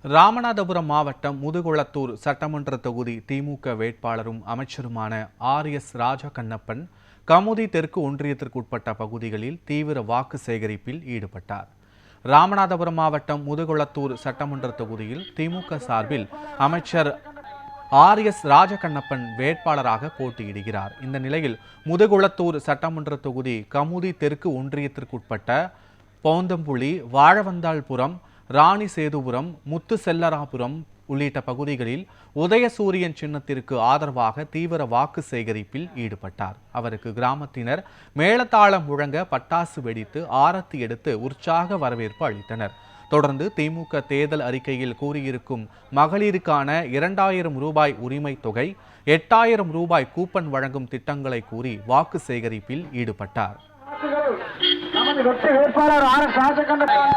ராமநாதபுரம் மாவட்டம் முதுகுளத்தூர் சட்டமன்ற தொகுதி திமுக வேட்பாளரும் அமைச்சருமான RS ராஜகண்ணப்பன் கமுதி தெற்கு ஒன்றியத்திற்குட்பட்ட பகுதிகளில் தீவிர வாக்கு சேகரிப்பில் ஈடுபட்டார். ராமநாதபுரம் மாவட்டம் முதுகுளத்தூர் சட்டமன்ற தொகுதியில் திமுக சார்பில் அமைச்சர் RS ராஜகண்ணப்பன் வேட்பாளராக போட்டியிடுகிறார். இந்த நிலையில் முதுகுளத்தூர் சட்டமன்ற தொகுதி கமுதி தெற்கு ஒன்றியத்திற்குட்பட்ட பௌந்தம்புலி, வாழவந்தாள்புரம், ராணி சேதுபுரம், முத்து செல்லராபுரம் உள்ளிட்ட பகுதிகளில் உதயசூரியன் சின்னத்திற்கு ஆதரவாக தீவிர வாக்கு சேகரிப்பில் ஈடுபட்டார். அவருக்கு கிராமத்தினர் மேளதாளம் முழங்க பட்டாசு வெடித்து ஆரத்தி எடுத்து உற்சாக வரவேற்பு அளித்தனர். தொடர்ந்து திமுக தேர்தல் அறிக்கையில் கூறியிருக்கும் மகளிருக்கான 2000 ரூபாய் உரிமை தொகை, 8000 ரூபாய் கூப்பன் வழங்கும் திட்டங்களை கூறி வாக்கு சேகரிப்பில் ஈடுபட்டார். நமது வெற்றி வேட்பாளர் RS ராஜகண்ணப்பன்